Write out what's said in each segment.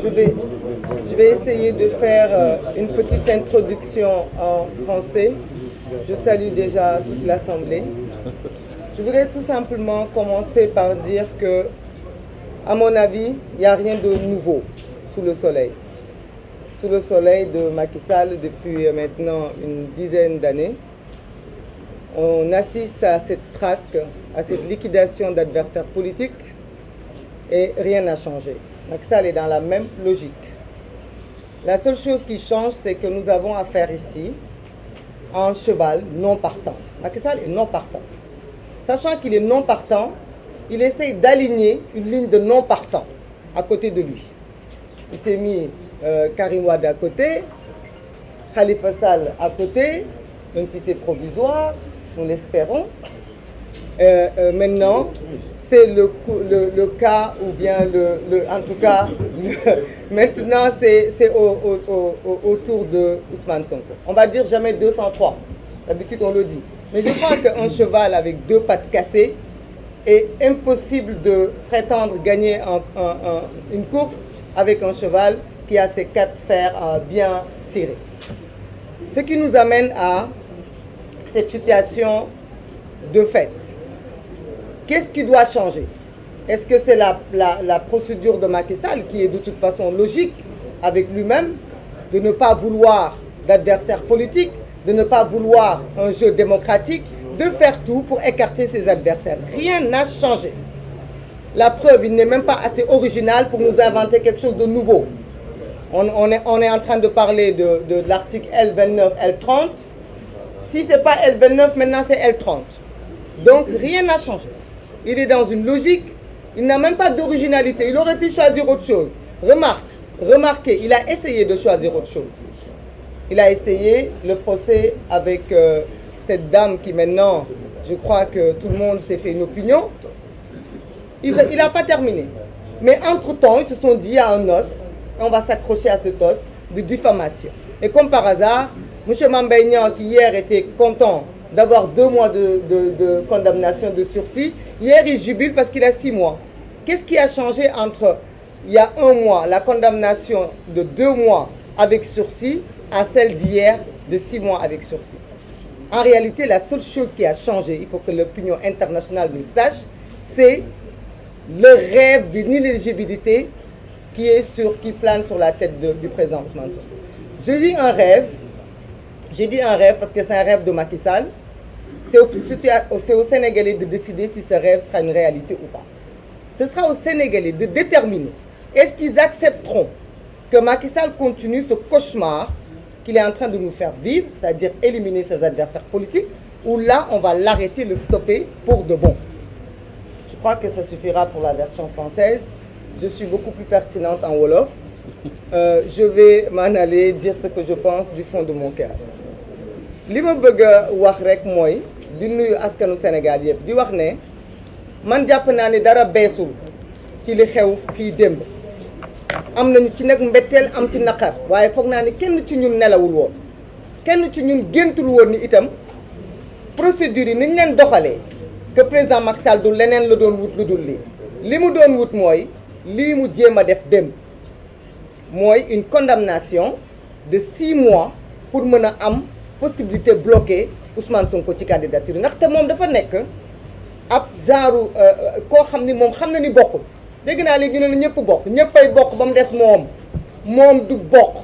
Je vais essayer de faire une petite introduction en français. Je salue déjà toute l'Assemblée. Je voudrais tout simplement commencer par dire que, à mon avis, il n'y a rien de nouveau sous le soleil. Sous le soleil de Macky Sall depuis maintenant une dizaine d'années. On assiste à cette traque, à cette liquidation d'adversaires politiques et rien n'a changé. Macky Sall est dans la même logique. La seule chose qui change, c'est que nous avons affaire ici à un cheval non partant. Macky Sall est non partant. Sachant qu'il est non partant, il essaye d'aligner une ligne de non partant à côté de lui. Il s'est mis Karim Wade à côté, Khalifa Sall à côté, même si c'est provisoire, nous l'espérons. Maintenant, c'est le cas, ou bien en tout cas, maintenant c'est autour de Ousmane Sonko. On va dire jamais 203, d'habitude on le dit. Mais je crois qu'un cheval avec deux pattes cassées est impossible de prétendre gagner une course avec un cheval qui a ses quatre fers bien serrés. Ce qui nous amène à cette situation de fait. Qu'est-ce qui doit changer? Est-ce que c'est la procédure de Macky Sall qui est de toute façon logique avec lui-même, de ne pas vouloir d'adversaires politiques, de ne pas vouloir un jeu démocratique, de faire tout pour écarter ses adversaires? Rien n'a changé. La preuve, il n'est même pas assez original pour nous inventer quelque chose de nouveau. On est en train de parler de l'article L29, L30. Si ce n'est pas L29, maintenant c'est L30. Donc rien n'a changé. Il est dans une logique, il n'a même pas d'originalité. Il aurait pu choisir autre chose. Remarquez, il a essayé de choisir autre chose. Il a essayé le procès avec cette dame qui maintenant, je crois que tout le monde s'est fait une opinion. Il n'a pas terminé. Mais entre-temps, ils se sont dit à un os, on va s'accrocher à cet os de diffamation. Et comme par hasard, M. Mame Mbaye Niang, qui hier était content d'avoir 2 mois de condamnation de sursis, hier il jubile parce qu'il a 6 mois. Qu'est-ce qui a changé entre il y a 1 mois, la condamnation de 2 mois avec sursis, à celle d'hier de 6 mois avec sursis? En réalité, la seule chose qui a changé, il faut que l'opinion internationale le sache, c'est le rêve d'inéligibilité qui plane sur la tête du président Ousmane Sonko. Je dis un rêve parce que c'est un rêve de Macky Sall. C'est aux Sénégalais de décider si ce rêve sera une réalité ou pas. Ce sera aux Sénégalais de déterminer est-ce qu'ils accepteront que Macky Sall continue ce cauchemar qu'il est en train de nous faire vivre, c'est-à-dire éliminer ses adversaires politiques, ou là on va l'arrêter, le stopper pour de bon. Je crois que ça suffira pour la version française. Je suis beaucoup plus pertinente en Wolof. Je vais m'en aller dire ce que je pense du fond de mon cœur. Li ma bëgg a wax rek mooy di nuyu askanu Sénégal yëpp di wax ne man jàpp naa ne dara beesul ci li xew fii démb. Am nañu ci nag mbetteel am ci naqar waaye foog naa ne kenn ci ñun nelawul woon kenn ci ñun géntul woon ni itam procédure yi niñ leen doxalee que président Macky Sall du leneen la doon wut lu dul lii li mu doon wut mooy lii mu jéem a def démb mooy une condamnation de 6 mois pour mën a am possibilité bloquée Ousmane Sonko ci candidature ndaxte moom dafa nekk ab genre koo xam ni moom xam na ni bokkul dégg naa léegi ñu ne ñëpp bokk ñëppay bokk ba mu des moom du bokk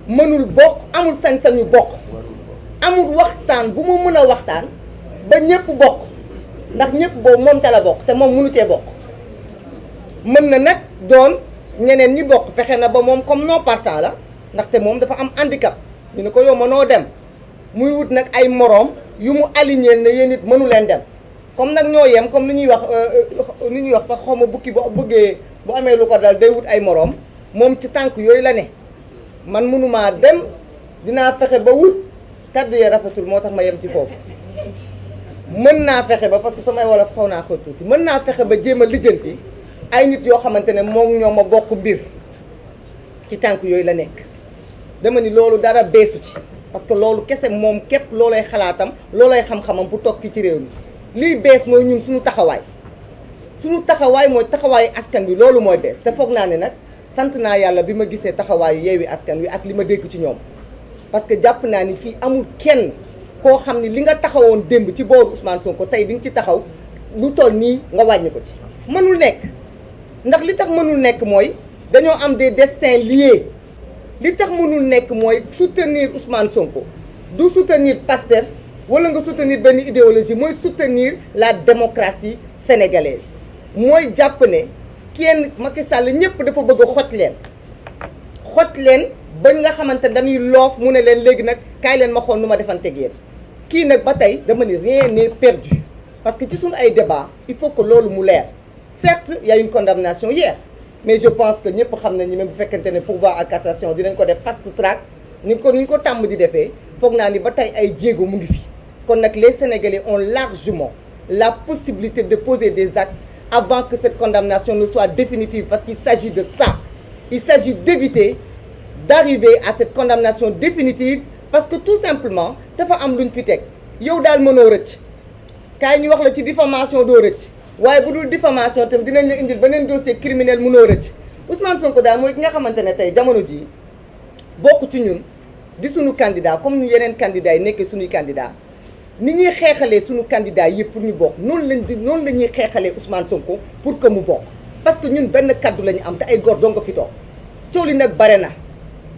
mënul bokk amul sañ-sañu bokk amul waxtaan bu mu mën a waxtaan ba ñëpp bokk ndax ñëpp boobu moom te la bokk te moom mënu cee bokk mën na nag doon ñeneen ñi bokk fexe na ba moom comme non partant la ndaxte moom dafa am handicap ñu ne ko yow mënoo dem muy wut nag ay moroom yu mu aligné ne yéen it mënu leen dem comme nag ñoo yem comme ni ñuy wax sax xaw ma bukki bu bëggee bu amee lu ko dal day wut ay moroom moom ci tànk yooyu la ne man mënumaa dem dinaa fexe ba wut kaddu yee rafetul moo tax ma yem ci foofu mën naa fexe ba parce que samay wolof xaw naa xóot tuuti mën naa fexe ba jéem a lijjanti ay nit yoo xamante ne moom ñoo ma bokk mbir ci tànk yooyu la nekk dama ni loolu dara beesu ci parce que loolu kese moom képp loolay xalaatam loolay xam-xamam bu toog fii ci réew mi lii bees mooy ñun suñu taxawaay mooy taxawaayu askan bi loolu mooy bees te foog naa ne nag sant naa yàlla bi ma gisee taxawaayu Yewwi Askan Wi ak li ma dégg ci ñoom parce que jàpp naa ni fii amul kenn koo xam ni li nga taxawoon démb ci booru Ousmane Sonko tey di nga ci taxaw lu toll nii nga wàññi ko ci mënul nekk ndax li tax mënul nekk mooy dañoo am des destins liés li tax mënul nekk mooy soutenir Ousmane Sonko du soutenir Pastef wala nga soutenir benn idéologie mooy soutenir la démocratie sénégalaise mooy jàpp ne kenn Macky Sall ñëpp dafa bëgg a xot leen ba nga xamante ne dañuy loof mu ne leen léegi nag kaay leen ma xool nu ma defanteeg yéen kii nag ba tey dama ni rien n'est perdu parce que ci suñu ay débat il faut que loolu mu leer certes il y a une condamnation hier mais je pense que ñëpp xam nañu même bu fekkente ne pourvoi à cassation dinañ ko def fast track ni ñu ko tàmm di defee foog naa ni ba tey ay jéego mu ngi fi kon nag les Sénégalais ont largement la possibilité de poser des actes avant que cette condamnation ne soit définitive parce qu'il s'agit de ça il s'agit d'éviter d'arriver à cette condamnation définitive parce que tout simplement dafa am lu ñu fi teg yow daal mënoo rëcc kaay ñu wax la ci diffamation doo rëcc waaye bu dul diffamation tam dinañ la indil beneen dossier criminel mënoo rëcc Ousmane Sonko daal mooy ki nga xamante ne tey jamono jii bokk ci ñun di suñu candidat comme ñu yeneen candidats yi nekkee suñuy candidat ni ñuy xeexalee suñu candidat yëpp pour ñu bokk noonu la ñuy xeexalee Ousmane Sonko pour que mu bokk parce que ñun benn kaddu la ñu am te ay góor doo nga fi toog coow li nag bare na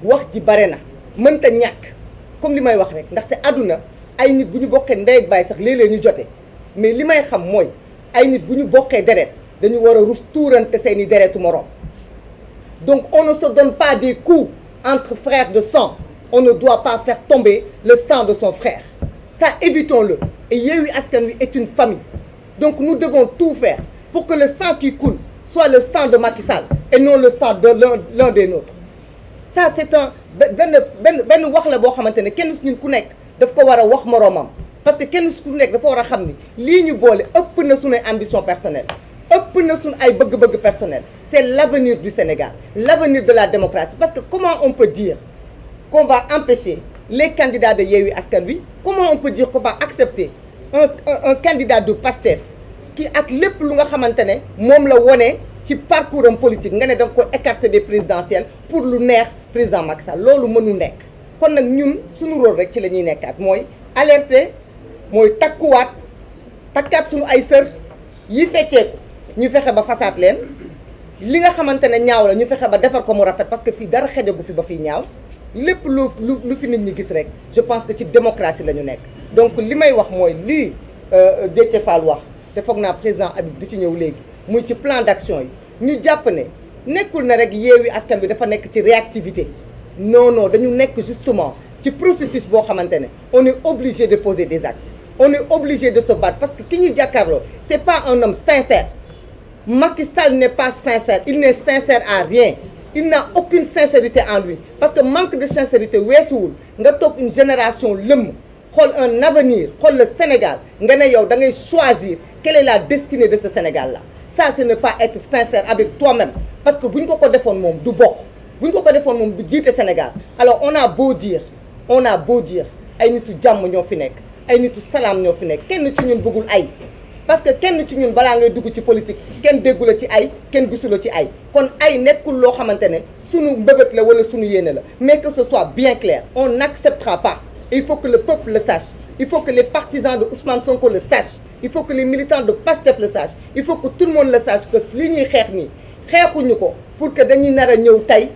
wax ji bare na mënta ñàkk comme li may wax rek ndaxte àdduna ay nit bu ñu bokkee ndey ak baay sax léeg-léeg ñu jote mais li may xam mooy ay nit bu ñu bokkee deret dañu war a rus tuurante seeni deretu moroom donc on ne se donne pas des coups entre frères de sang on ne doit pas faire tomber le sang de son frère ça évitons-le et Yewwi Askan Wi est une famille donc nous devons tout faire pour que le sang qui coule soit le sang de Macky Sall et non le sang de l'un des nôtres ça c'est un benn wax la boo xamante ne kenn su ñun ku nekk daf ko war a wax moroomam parce que kenn su ku nekk dafa war a xam ni lii ñu boole ëpp na suñu ambition personnelle ëpp na suñu ay bëgg-bëgg personnel c'est l'avenir du Sénégal l'avenir de la démocratie parce que comment on peut dire qu'on va empêcher les candidats de Yewwi Askan Wi comment on peut dire qu'on va accepter un candidat de Pastef qui ak lépp lu nga xamante ne moom la wone ci parcours am politique nga ne da nga ko écarter des présidentielles pour lu neex président Macky Sall loolu mënu nekk kon nag ñun suñu rôle rek ci la ñuy nekkaat mooy alerter mooy takkaat suñu ay sër yi fecceeku ñu fexe ba fasaat leen li nga xamante ne ñaaw la ñu fexe ba defar ko mu rafet parce que fii dara xejagu fi ba fii ñaaw lépp lu fi nit ñi gis rek je pense que ci démocratie la ñu nekk donc li may wax mooy lii Déthié Fall wax te foog naa président Habib di ci ñëw léegi muy ci plan d'action yi ñu jàpp ne nekkul na rek Yewwi Askan Wi dafa nekk ci réactivité non non dañu nekk justement ci processus boo xamante ne on est obligé de poser des actes on est obligé de se battre parce que ki ñuy jàkkaarloo c'est pas un homme sincère Macky Sall n'est pas sincère il n'est sincère à rien il n'a aucune sincérité en lui parce que manque de sincérité weesuwul nga toog une génération lëmm xool un avenir xool le Sénégal nga ne yow da ngay choisir quelle est la destinée de ce Sénégal là ça c'est ne pas être sincère avec toi-même parce que bu ñu ko defoon moom du bokk bu ñu ko defoon moom du jiite Sénégal alors on a beau dire ay nitu jàmm ñoo fi nekk ay nitu salaam ñoo fi nekk kenn ci ñun bëggul ay parce que kenn ci ñun balaa ngay dugg ci politique kenn déggu la ci ay kenn gisu la ci ay kon ay nekkul loo xamante ne sunu mbëbët la wala sunu yéene la mais que ce soit bien clair on n'acceptera pas et il faut que le peuple le sache il faut que les partisans de Ousmane Sonko le sachent il faut que les militants de Pastef le sachent il faut que tout le monde le sache que li ñuy xeex nii xeexuñu ko pour que dañuy nar a ñëw tey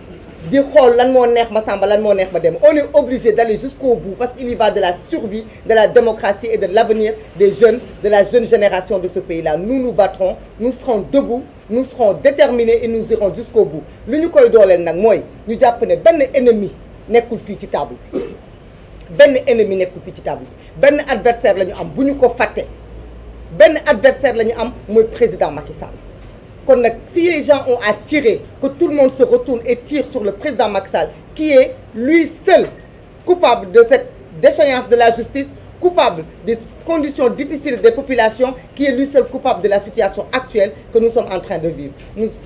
di xool lan moo neex ma Samba lan moo neex ma dem on est obligé d'aller jusqu'au bout parce qu'il y va de la survie de la démocratie et de l'avenir des jeunes de la jeune génération de ce pays-là nous nous battrons nous serons debout nous serons déterminés et nous irons jusqu'au bout lu ñu koy dooleel nag mooy ñu jàpp ne benn ennemi nekkul fii ci table benn ennemi nekkul fii ci table benn adversaire la ñu am bu ñu ko fàtte benn adversaire la ñu am mooy président Macky Sall kon nag si les gens ont à tirer que tout le monde se retourne et tire sur le président Macky Sall qui est lui seul coupable de cette déchéance de la justice coupable des conditions difficiles des populations qui est lui seul coupable de la situation actuelle que nous sommes en train de vivre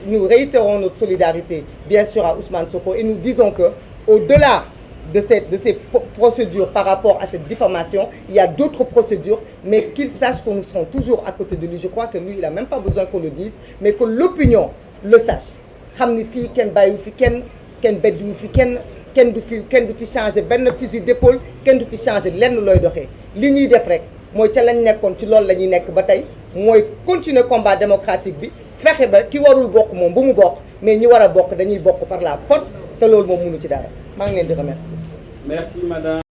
nous réitérons notre solidarité bien sûr à Ousmane Sonko et nous disons que au-delà de ces procédures par rapport à cette diffamation, il y a d'autres procédures, mais qu'il sache que nous serons toujours à côté de lui. Je crois que lui, il n'a même pas besoin qu'on le dise, mais que l'opinion le sache. xam ni fii kenn bàyyiwu fi kenn beddiwu fi kenn du fi changer benn fusil d'épaule kenn du fi changer lenn looy doxee li ñuy def rek mooy ca lañ nekkoon ci loolu la ñuy nekk ba tey mooy continuer combat démocratique bi fexe ba ki warul bokk moom bu mu bokk mais ñi war a bokk dañuy bokk par la force te loolu moom mënu ci dara maa ngi leen di remercier. Merci madame.